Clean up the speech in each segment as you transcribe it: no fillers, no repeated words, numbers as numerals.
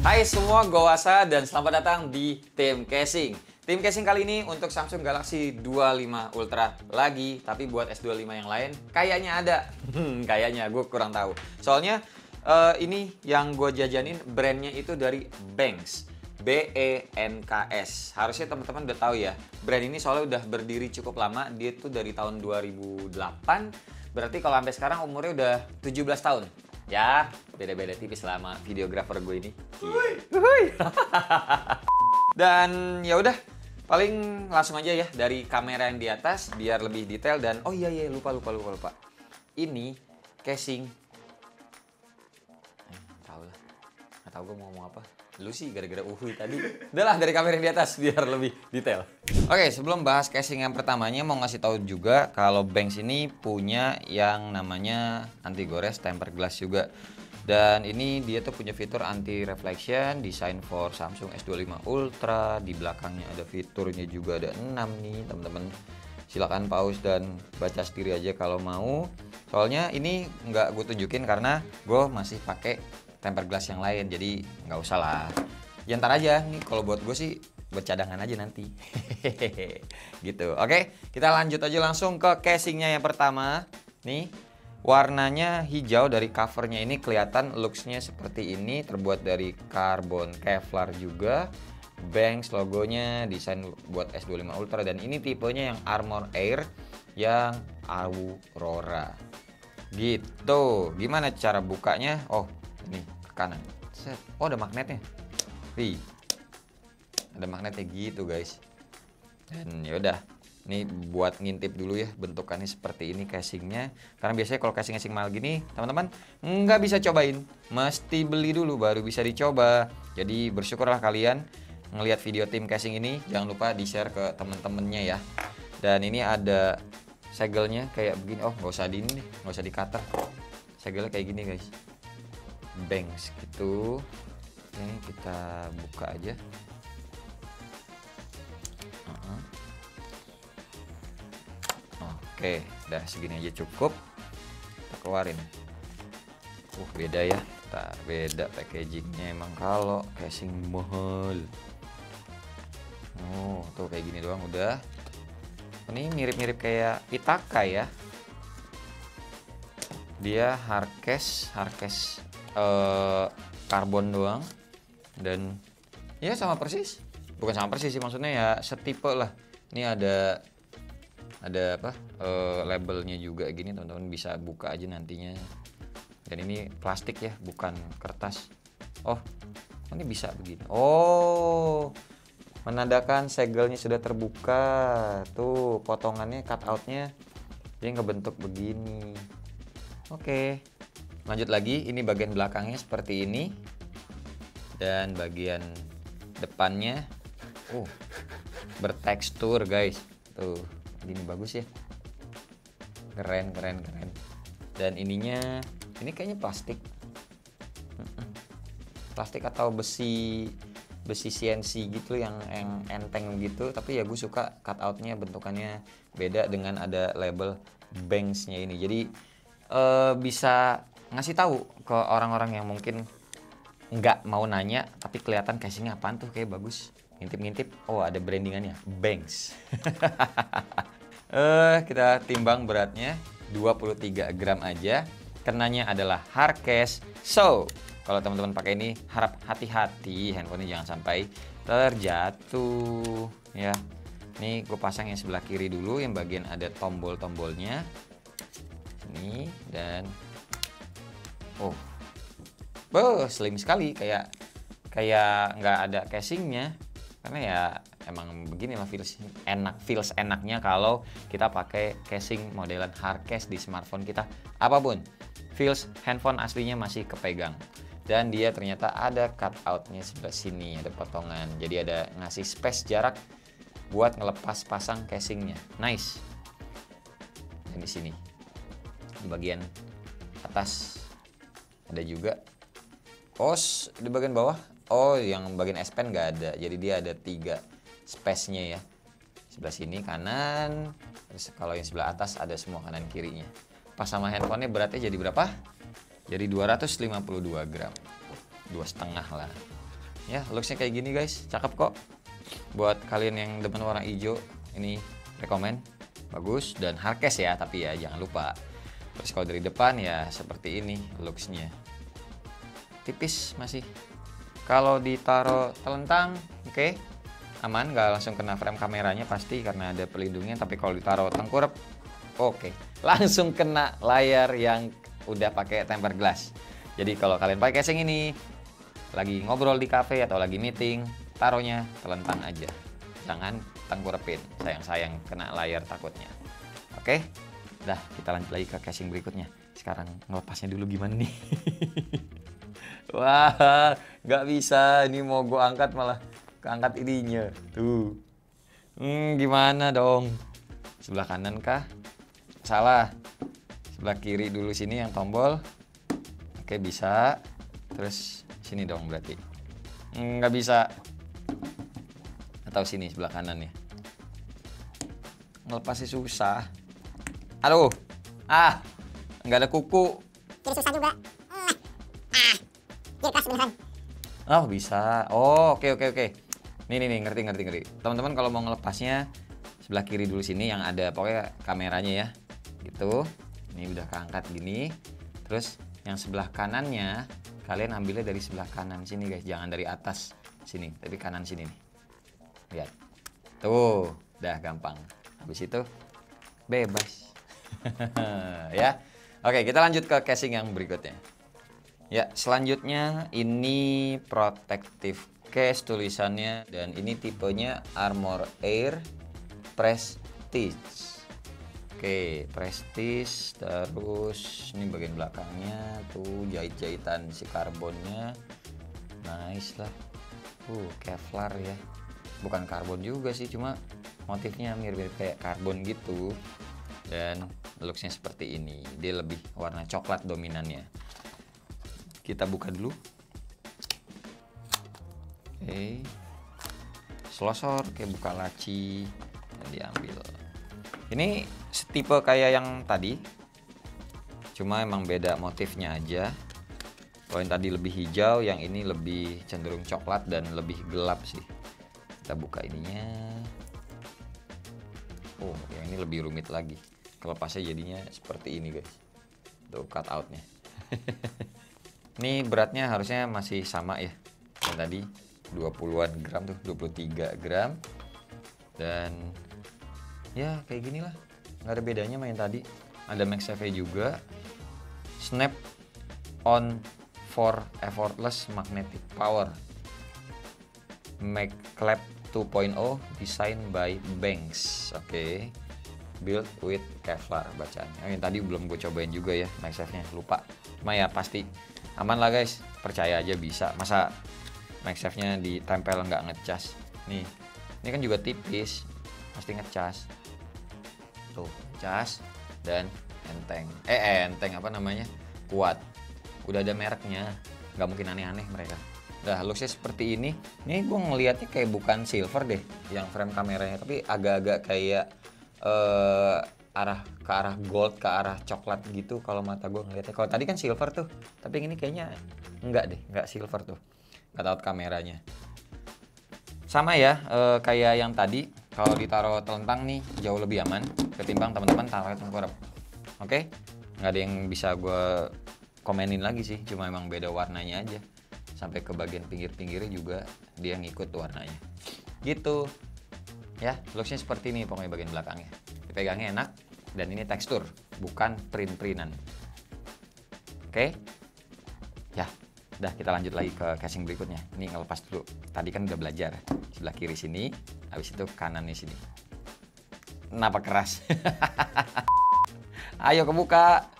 Hai semua, gue Wasa dan selamat datang di Tim Casing. Tim Casing kali ini untuk Samsung Galaxy 25 Ultra lagi, tapi buat S25 yang lain kayaknya ada. Kayaknya, gue kurang tahu. Soalnya ini yang gue jajanin brandnya itu dari Benks. BENKS. Harusnya teman-teman udah tahu ya. Brand ini soalnya udah berdiri cukup lama. Dia tuh dari tahun 2008. Berarti kalau sampai sekarang umurnya udah 17 tahun. Ya, beda-beda tipis sama videografer gue ini. Dan ya udah, paling langsung aja ya dari kamera yang di atas biar lebih detail dan oh iya lupa. Ini casing. Tahu lah. Nggak tahu gue mau ngomong apa. Lu sih gara-gara uhui tadi. Udahlah dari kamera yang di atas biar lebih detail. Oke, sebelum bahas casing yang pertamanya mau ngasih tahu juga kalau Benks ini punya yang namanya anti gores tempered glass juga. Dan ini dia tuh punya fitur anti reflection, design for Samsung S25 Ultra. Di belakangnya ada fiturnya juga, ada 6 nih teman-teman. Silakan pause dan baca sendiri aja kalau mau. Soalnya ini nggak gue tunjukin karena gue masih pakai tempered glass yang lain, jadi nggak usah lah. Ya ntar aja nih, kalau buat gue sih buat cadangan aja nanti. Gitu. Oke, kita lanjut aja langsung ke casingnya yang pertama. Nih, warnanya hijau, dari covernya ini kelihatan looksnya seperti ini, terbuat dari karbon Kevlar juga. Benks logonya, desain buat S25 Ultra, dan ini tipenya yang Armor Air yang Aurora. Gitu. Gimana cara bukanya? Oh, ini ke kanan. Set. Oh, ada magnetnya. Wih. Ada magnetnya gitu, guys. Dan ya udah. Ini buat ngintip dulu ya, bentukannya seperti ini casingnya. Karena biasanya kalau casing-casing mahal gini, teman-teman nggak bisa cobain. Mesti beli dulu baru bisa dicoba. Jadi bersyukurlah kalian ngelihat video tim casing ini. Jangan lupa di-share ke temen-temennya ya. Dan ini ada segelnya kayak begini. Oh, nggak usah di ini nih, nggak usah di-cutter. Segelnya kayak gini, guys. Benks gitu. Oke, kita buka aja. Oke, udah segini aja cukup. Kita keluarin. Beda ya. Beda packagingnya emang kalau casing mahal. Oh, tuh kayak gini doang udah. Ini mirip-mirip kayak Itaka ya. Dia hardcase karbon doang, dan ya sama persis, bukan sama persis sih, maksudnya ya setipe lah. Ini ada apa labelnya juga gini, teman-teman bisa buka aja nantinya. Dan ini plastik ya, bukan kertas. Oh, ini bisa begini. Oh, menandakan segelnya sudah terbuka. Tuh potongannya, cutoutnya dia ngebentuk begini. Oke. Lanjut lagi, ini bagian belakangnya seperti ini. Dan bagian depannya bertekstur, guys. Tuh, gini bagus ya. Keren. Dan ininya, ini kayaknya plastik. Plastik atau besi CNC gitu yang enteng gitu. Tapi ya gue suka cutoutnya, bentukannya beda dengan ada label Benks-nya ini. Jadi bisa ngasih tahu ke orang-orang yang mungkin nggak mau nanya tapi kelihatan casingnya apaan tuh, kayak bagus, ngintip-ngintip, oh ada brandingannya Benks. Kita timbang beratnya 23 gram aja. Kenanya adalah hardcase, so kalau teman-teman pakai ini harap hati-hati, handphonenya jangan sampai terjatuh ya. Nih gue pasang yang sebelah kiri dulu, yang bagian ada tombol-tombolnya ini. Dan slim sekali, kayak nggak ada casingnya. Karena ya emang begini lah feels enaknya kalau kita pakai casing modelan hardcase di smartphone kita. Apapun, feels handphone aslinya masih kepegang. Dan dia ternyata ada cutoutnya sebelah sini, ada potongan. Jadi ada ngasih space jarak buat ngelepas pasang casingnya. Nice. Dan di sini, di bagian atas ada juga. Di bagian bawah, yang bagian S Pen nggak ada. Jadi dia ada 3 space-nya ya. Sebelah sini kanan, terus kalau yang sebelah atas ada semua kanan kirinya. Pas sama handphonenya beratnya jadi berapa? Jadi 252 gram. 2,5 lah. Ya, looksnya kayak gini guys, cakep kok. Buat kalian yang demen warna hijau, ini rekomen, bagus dan hardcase ya, tapi ya jangan lupa. Terus kalau dari depan ya seperti ini looksnya, tipis masih. Kalau ditaruh telentang, oke, aman, nggak langsung kena frame kameranya pasti karena ada pelindungnya. Tapi kalau ditaruh tengkurap, oke, langsung kena layar yang udah pakai tempered glass. Jadi kalau kalian pakai casing ini, lagi ngobrol di cafe atau lagi meeting, taruhnya telentang aja, jangan tengkurepin, sayang kena layar takutnya. Oke, dah kita lanjut lagi ke casing berikutnya. Sekarang ngelepasnya dulu gimana nih? Wah, nggak bisa, ini mau gue angkat malah keangkat ininya tuh. Gimana dong, sebelah kanan kah? Salah, sebelah kiri dulu sini yang tombol. Oke, bisa. Terus sini dong berarti. Nggak bisa. Atau sini sebelah kanan ya. Ngelepasnya susah. Aduh. Nggak ada kuku. Jadi susah juga. Jadi keras beneran. Oh, bisa. Oh, oke. Nih, ngerti. Teman-teman kalau mau ngelepasnya sebelah kiri dulu sini yang ada pokoknya kameranya ya. Gitu. Ini udah keangkat gini. Terus yang sebelah kanannya kalian ambilnya dari sebelah kanan sini guys, jangan dari atas sini, tapi kanan sini nih. Lihat. Tuh, udah gampang. Habis itu bebas. Ya. Oke, kita lanjut ke casing yang berikutnya. Ya, selanjutnya ini protective case tulisannya dan ini tipenya Armor Air Prestige. Oke, Prestige, terus ini bagian belakangnya tuh jahit-jahitan si karbonnya, nice lah. Kevlar ya, bukan karbon juga sih, cuma motifnya mirip-mirip kayak karbon gitu. Dan looksnya seperti ini, dia lebih warna coklat dominannya. Kita buka dulu. Oke, selosor kayak buka laci dan diambil. Ini setipe kayak yang tadi, cuma emang beda motifnya aja. Kalau yang tadi lebih hijau, yang ini lebih cenderung coklat dan lebih gelap sih. Kita buka ininya. Oh, yang ini lebih rumit lagi. Kelepasnya jadinya seperti ini guys. Tuh cut outnya. Ini beratnya harusnya masih sama ya. Yang tadi 20-an gram tuh, 23 gram. Dan ya kayak gini lah, nggak ada bedanya main tadi. Ada MagSafe juga, snap on for effortless magnetic power, MagClap 2.0 designed by Banks. Oke, built with Kevlar bacanya. Yang tadi belum gue cobain juga ya MagSafe-nya, lupa. Cuma ya pasti aman lah guys, percaya aja bisa. Masa MagSafe-nya ditempel nggak ngecas? Nih, ini kan juga tipis, pasti ngecas. Tuh, cas dan enteng apa namanya, kuat, udah ada mereknya, nggak mungkin aneh-aneh mereka. Nah, looksnya seperti ini. Ini gue ngelihatnya kayak bukan silver deh yang frame kameranya, tapi agak-agak kayak ke arah gold, ke arah coklat gitu kalau mata gue ngelihatnya. Kalau tadi kan silver tuh, tapi ini kayaknya nggak silver tuh, nggak tahu kameranya. Sama ya, kayak yang tadi, kalau ditaruh telentang nih jauh lebih aman ketimbang teman-teman taruh tengkurap. Oke, nggak ada yang bisa gue komenin lagi sih, cuma emang beda warnanya aja. Sampai ke bagian pinggir-pinggirnya juga dia ngikut warnanya. Gitu. Ya, looksnya seperti ini pokoknya bagian belakangnya. Dipegangnya enak dan ini tekstur, bukan print-printan. Oke. Ya. Udah, kita lanjut lagi ke casing berikutnya. Ini ngelepas dulu. Tadi kan udah belajar. Sebelah kiri sini, habis itu kanannya sini. Kenapa keras? Ayo kebuka.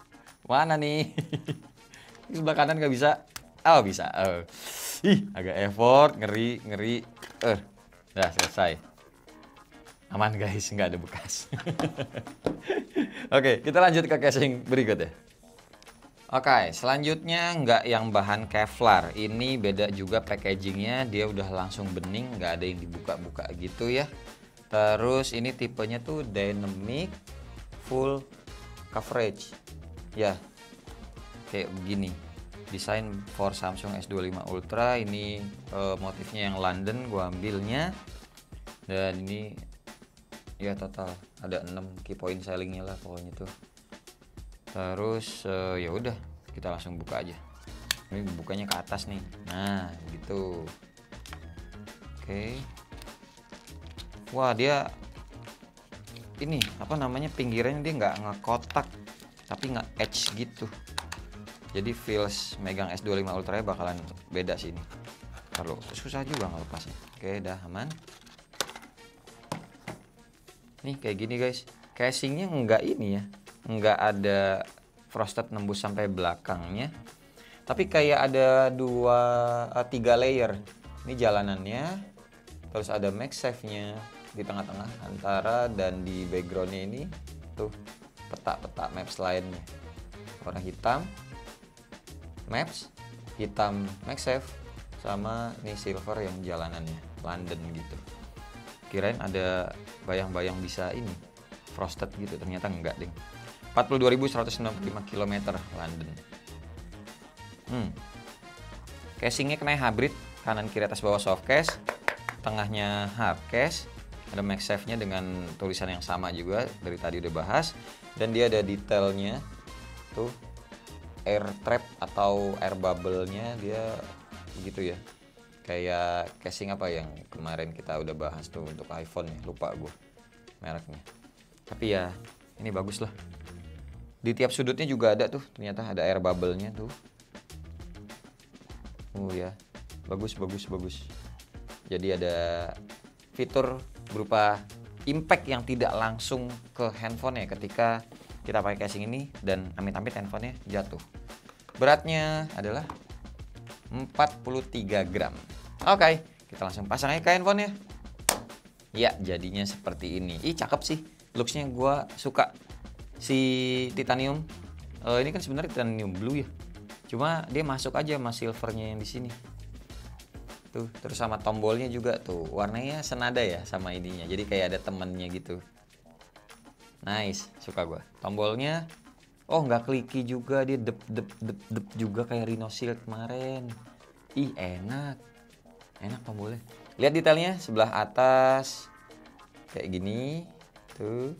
Mana nih? Sebelah kanan nggak bisa. Oh, bisa. Agak effort, ngeri. Udah selesai. Aman guys, nggak ada bekas. Oke, kita lanjut ke casing berikutnya. Oke, selanjutnya nggak yang bahan Kevlar. Ini beda juga packagingnya, dia udah langsung bening, nggak ada yang dibuka-buka gitu ya. Terus ini tipenya tuh dynamic full coverage. Ya, kayak begini. desain for Samsung S25 Ultra. Ini motifnya yang London gua ambilnya. Dan ini ya total ada 6 key point sellingnya lah pokoknya tuh. Terus ya udah, kita langsung buka aja. Ini bukanya ke atas nih. Nah, gitu. Oke. Wah, dia ini apa namanya, pinggirannya dia nggak ngekotak tapi nggak edge gitu. Jadi feels megang S25 Ultra bakalan beda sih ini. Kalau susah juga ngelepasnya. Oke, dah aman. Nih kayak gini guys. Casingnya nggak ini ya, nggak ada frosted nembus sampai belakangnya. Tapi kayak ada 3 layer. Ini jalanannya. Terus ada MagSafe-nya di tengah-tengah antara, dan di backgroundnya ini tuh peta-peta maps lainnya. Warna hitam maps, hitam MagSafe, sama ini silver yang jalanannya London gitu. Kirain ada bayang-bayang bisa ini frosted gitu, ternyata enggak ding. 42.165 km London. Casingnya kena hybrid, kanan kiri atas bawah soft case, tengahnya hard case. Ada MagSafe-nya dengan tulisan yang sama juga, dari tadi udah bahas. Dan dia ada detailnya tuh, air trap atau air bubble-nya dia begitu ya. Kayak casing apa yang kemarin kita udah bahas tuh untuk iPhone ya, lupa gue mereknya. Tapi ya ini bagus lah. Di tiap sudutnya juga ada tuh, ternyata ada air bubble-nya tuh. Ya, bagus. Jadi ada fitur berupa impact yang tidak langsung ke handphone ya ketika kita pakai casing ini, dan amit-amit handphonenya jatuh. Beratnya adalah 43 gram. Oke, kita langsung pasang aja ke handphone ya. Ya, jadinya seperti ini. Ih, cakep sih. Looks-nya gua suka. Si titanium. Ini kan sebenarnya titanium blue ya. Cuma dia masuk aja sama silvernya yang di sini. Tuh, terus sama tombolnya juga tuh. Warnanya senada ya sama ininya. Jadi kayak ada temennya gitu. Nice, suka gua. Tombolnya nggak kliki juga, dia dep juga kayak Reno Shield kemarin. Ih, enak tombolnya. Lihat detailnya sebelah atas kayak gini tuh,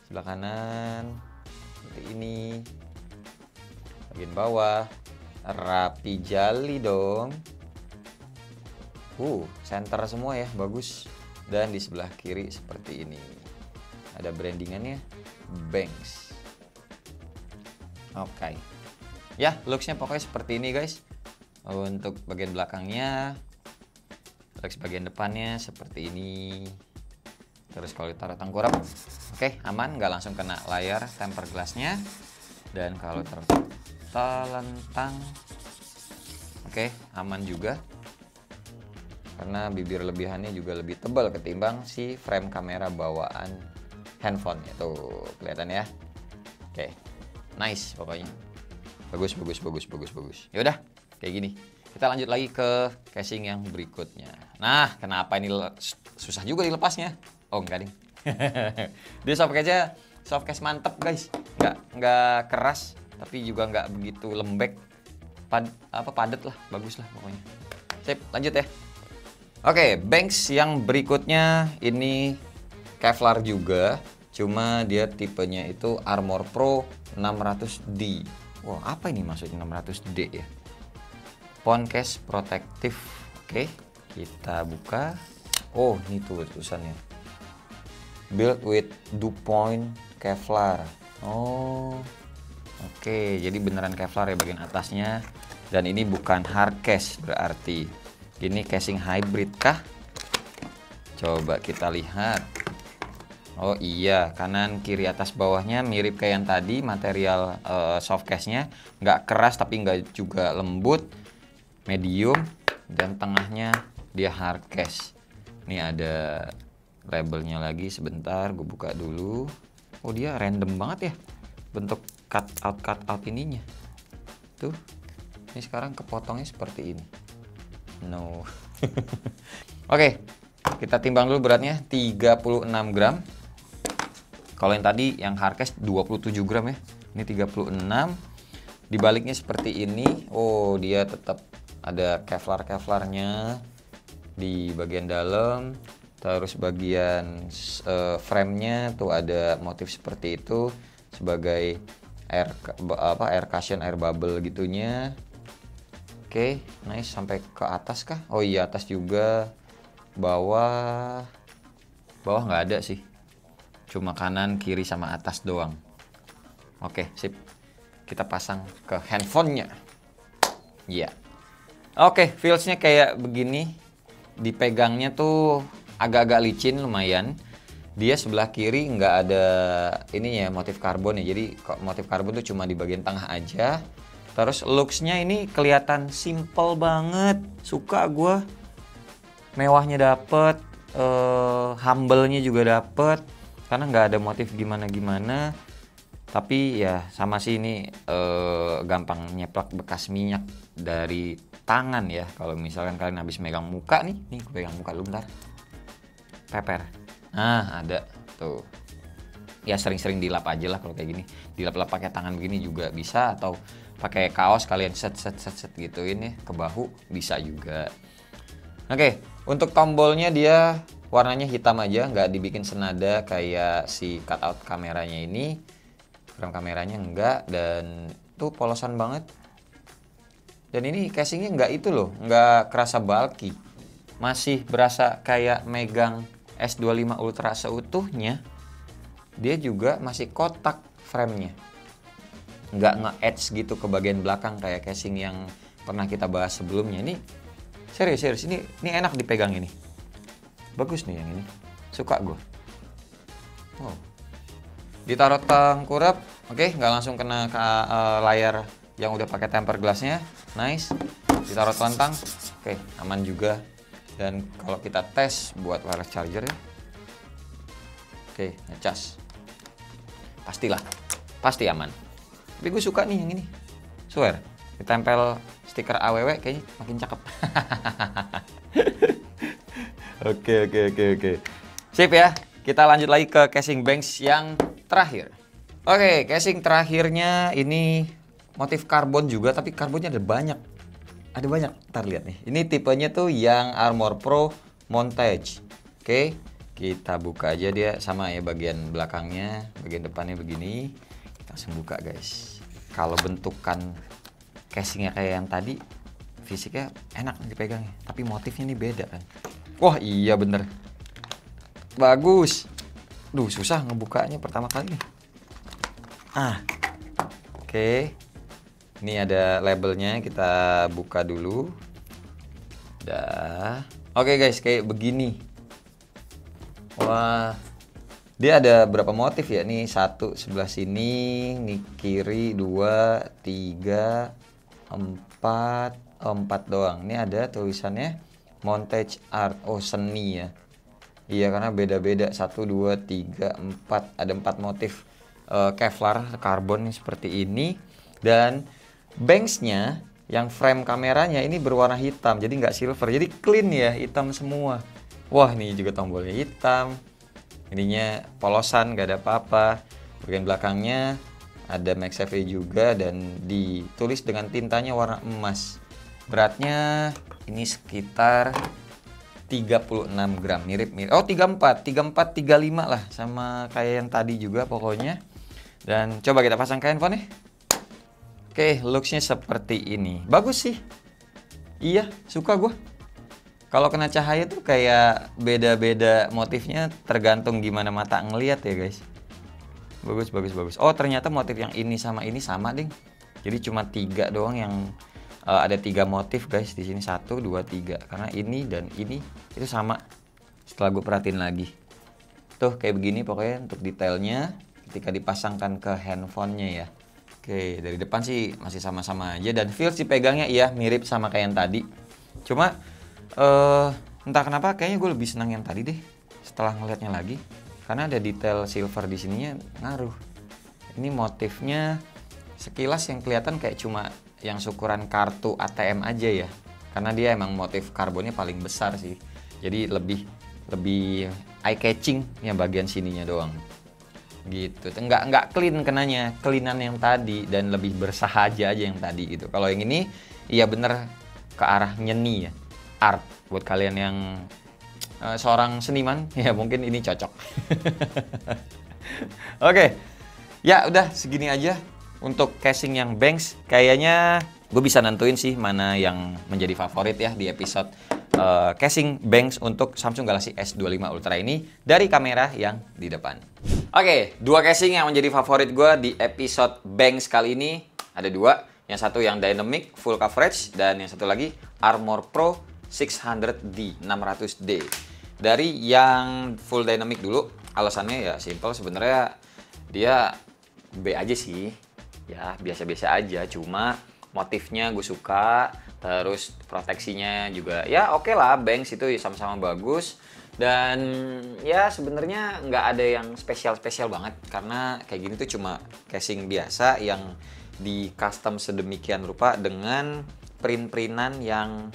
sebelah kanan seperti ini, bagian bawah rapi jali dong. Center semua ya, bagus. Dan di sebelah kiri seperti ini, ada brandingannya Banks. Oke. Ya, looksnya pokoknya seperti ini guys. Untuk bagian belakangnya, terus bagian depannya seperti ini. Terus kalau ditaruh tengkurap, oke, aman, nggak langsung kena layar temper glassnya. Dan kalau terlentang, oke, aman juga. Karena bibir lebihannya juga lebih tebal ketimbang si frame kamera bawaan handphone. Tuh, kelihatan ya. Oke. Nice pokoknya. Bagus. Yaudah, kayak gini. Kita lanjut lagi ke casing yang berikutnya. Nah, kenapa ini susah juga dilepasnya? Oh, enggak ding. Dia soft case mantep guys. Enggak keras, tapi juga enggak begitu lembek. Padat lah, bagus lah pokoknya. Sip, lanjut ya. Oke, Banks yang berikutnya ini Kevlar juga. Cuma dia tipenya itu Armor Pro 600D. Wah, apa ini maksudnya 600D ya? Phone case protective. Oke, kita buka. Oh, ini tuh tulisannya. Built with DuPont Kevlar. Oh, oke. Jadi beneran Kevlar ya bagian atasnya. Dan ini bukan hard case berarti. Ini casing hybrid kah? Coba kita lihat. Oh iya, kanan kiri atas bawahnya mirip kayak yang tadi, material soft case-nya nggak keras tapi nggak juga lembut, medium, dan tengahnya dia hard case. Ini ada labelnya lagi, sebentar gue buka dulu. Oh, dia random banget ya bentuk cut out ininya. Tuh, ini sekarang kepotongnya seperti ini. No. Oke, kita timbang dulu beratnya, 36 gram. Kalau yang tadi yang hardcase 27 gram ya. Ini 36. dibaliknya seperti ini. Oh, dia tetap ada kevlarnya di bagian dalam. Terus bagian frame-nya tuh ada motif seperti itu sebagai air cushion, air bubble gitunya. Oke, nice. Sampai ke atas kah? Oh iya, atas juga. Bawah nggak ada sih, cuma kanan, kiri, sama atas doang. Oke, sip. Kita pasang ke handphonenya. Iya. Oke, feelsnya kayak begini. Dipegangnya tuh agak-agak licin lumayan. Dia sebelah kiri nggak ada ininya motif karbon ya. Jadi motif karbon tuh cuma di bagian tengah aja. Terus looksnya ini kelihatan simple banget. Suka gue. Mewahnya dapet, humble-nya juga dapet. Karena nggak ada motif gimana-gimana. Tapi ya sama sih ini gampang nyeplak bekas minyak dari tangan ya. Kalau misalkan kalian habis megang muka nih gue pegang muka dulu bentar. Peper. Nah, ada tuh. Ya sering-sering dilap aja lah kalau kayak gini. Dilap-lap pakai tangan begini juga bisa, atau pakai kaos kalian set gituin ya ke bahu bisa juga. Oke, untuk tombolnya dia warnanya hitam aja, nggak dibikin senada kayak si cutout kameranya ini. Frame kameranya enggak, dan tuh polosan banget. Dan ini casingnya nggak itu loh, nggak kerasa bulky. Masih berasa kayak megang S25 Ultra seutuhnya. Dia juga masih kotak framenya, nggak nge-edge gitu ke bagian belakang kayak casing yang pernah kita bahas sebelumnya. Ini serius ini enak dipegang ini. Bagus nih yang ini, suka gue. Wow. Ditaruh tengkurap, oke, nggak langsung kena ke layar yang udah pakai tempered glassnya. Nice. Ditaruh telentang, oke, aman juga. Dan kalau kita tes buat wireless charger ya, oke, ngecas, pasti aman. Tapi gue suka nih yang ini, swear, ditempel stiker AWW kayaknya makin cakep. Oke. Sip ya, kita lanjut lagi ke casing Banks yang terakhir. Oke, casing terakhirnya ini motif karbon juga, tapi karbonnya ada banyak. Ntar lihat nih. Ini tipenya tuh yang Armor Pro Montage. Oke, kita buka aja, dia sama ya bagian belakangnya, bagian depannya begini. Kita langsung buka guys. Kalau bentukan casingnya kayak yang tadi, fisiknya enak dipegangnya, tapi motifnya ini beda kan. Wah iya bener, bagus. Duh susah ngebukanya pertama kali nih. Oke. Ini ada labelnya, kita buka dulu. Dah. Oke guys, kayak begini. Wah, dia ada berapa motif ya? Nih satu sebelah sini, nih kiri 2, 3, 4 doang. Ini ada tulisannya Montage Art. Oh seni ya. Iya karena beda-beda, 1, 2, 3, 4. Ada 4 motif Kevlar karbon seperti ini. Dan Banksnya yang frame kameranya ini berwarna hitam, jadi nggak silver, jadi clean ya, hitam semua. Wah ini juga tombolnya hitam, ininya polosan, nggak ada apa-apa. Bagian belakangnya ada MagSafe juga dan ditulis dengan tintanya warna emas. Beratnya ini sekitar 36 gram, mirip. Oh 34, 35 lah, sama kayak yang tadi juga pokoknya. Dan coba kita pasang ke handphone nih. Oke, looksnya seperti ini. Bagus sih. Iya, suka gue. Kalau kena cahaya tuh kayak beda-beda motifnya, tergantung gimana mata ngeliat ya guys. Bagus. Oh ternyata motif yang ini sama ding. Jadi cuma 3 doang yang ada 3 motif guys di sini, 1, 2, 3. Karena ini dan ini itu sama. Setelah gue perhatiin lagi, tuh kayak begini pokoknya untuk detailnya ketika dipasangkan ke handphonenya ya. Oke, dari depan sih masih sama-sama aja, dan feel si pegangnya iya mirip sama kayak yang tadi. Cuma entah kenapa kayaknya gue lebih senang yang tadi deh setelah ngeliatnya lagi, karena ada detail silver di sininya ngaruh. Ini motifnya sekilas yang kelihatan kayak cuma yang syukuran kartu ATM aja ya, karena dia emang motif karbonnya paling besar sih. Jadi lebih eye catching yang bagian sininya doang. gitu. Nggak clean kenanya, cleanan yang tadi dan lebih bersahaja aja yang tadi gitu. Kalau yang ini iya bener ke arah nyeni ya, art. Buat kalian yang seorang seniman ya mungkin ini cocok. Oke, ya udah segini aja untuk casing yang Banks. Kayaknya gue bisa nentuin sih mana yang menjadi favorit ya di episode casing Banks untuk Samsung Galaxy S25 Ultra ini dari kamera yang di depan. Oke, dua casing yang menjadi favorit gue di episode Banks kali ini ada dua. Yang satu yang Dynamic Full Coverage dan yang satu lagi Armor Pro 600D 600D. Dari yang Full Dynamic dulu, alasannya ya simple sebenarnya, dia B aja sih. Ya biasa-biasa aja, cuma motifnya gue suka, terus proteksinya juga ya oke lah, Banks itu sama-sama bagus. Dan ya sebenarnya nggak ada yang spesial-spesial banget karena kayak gini tuh cuma casing biasa yang di custom sedemikian rupa dengan print-printan yang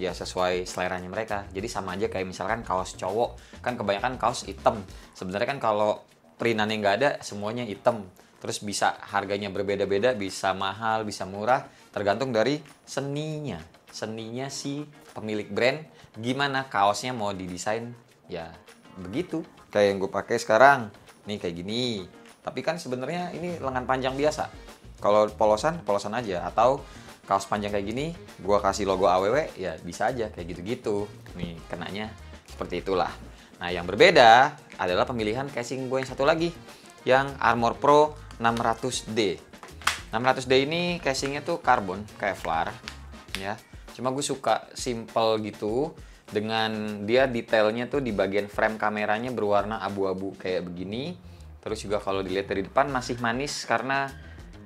ya sesuai seleranya mereka. Jadi sama aja kayak misalkan kaos cowok, kan kebanyakan kaos hitam. Sebenarnya kan kalau printannya nggak ada, semuanya hitam. Terus bisa harganya berbeda-beda, bisa mahal, bisa murah, tergantung dari seninya. Seninya si pemilik brand, gimana kaosnya mau didesain, ya begitu. Kayak yang gue pakai sekarang, nih kayak gini. Tapi kan sebenarnya ini lengan panjang biasa. Kalau polosan, polosan aja. Atau kaos panjang kayak gini, gue kasih logo AWW, ya bisa aja kayak gitu-gitu. Nih, kenanya seperti itulah. Nah, yang berbeda adalah pemilihan casing gue yang satu lagi, yang Armor Pro 600D. 600D ini casingnya tuh karbon, Kevlar, ya. Cuma gue suka simple gitu, dengan dia detailnya tuh di bagian frame kameranya berwarna abu-abu kayak begini. Terus juga kalau dilihat dari depan masih manis karena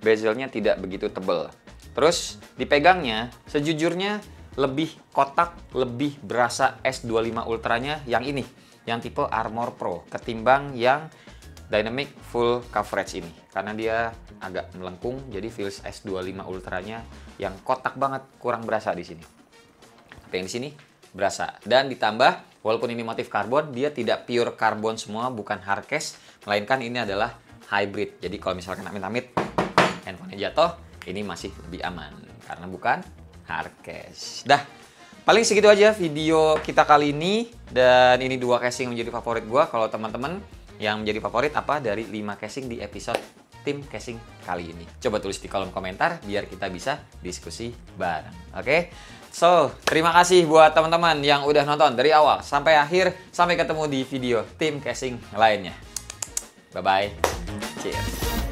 bezelnya tidak begitu tebal. Terus dipegangnya, sejujurnya lebih kotak, lebih berasa S25 Ultranya yang ini, yang tipe Armor Pro, ketimbang yang Dynamic Full Coverage ini. Karena dia agak melengkung, jadi feels S25 Ultranya yang kotak banget, kurang berasa di sini. Tapi yang di sini berasa. Dan ditambah, walaupun ini motif karbon, dia tidak pure karbon semua, bukan hardcase, melainkan ini adalah hybrid. Jadi kalau misalkan amit-amit handphonenya jatuh, ini masih lebih aman karena bukan hardcase. Dah, paling segitu aja video kita kali ini, dan ini dua casing menjadi favorit gua. Kalau teman-teman yang menjadi favorit apa dari 5 casing di episode tim casing kali ini, coba tulis di kolom komentar biar kita bisa diskusi bareng. Oke? So, terima kasih buat teman-teman yang udah nonton dari awal sampai akhir. Sampai ketemu di video tim casing lainnya. Bye-bye. Cheers.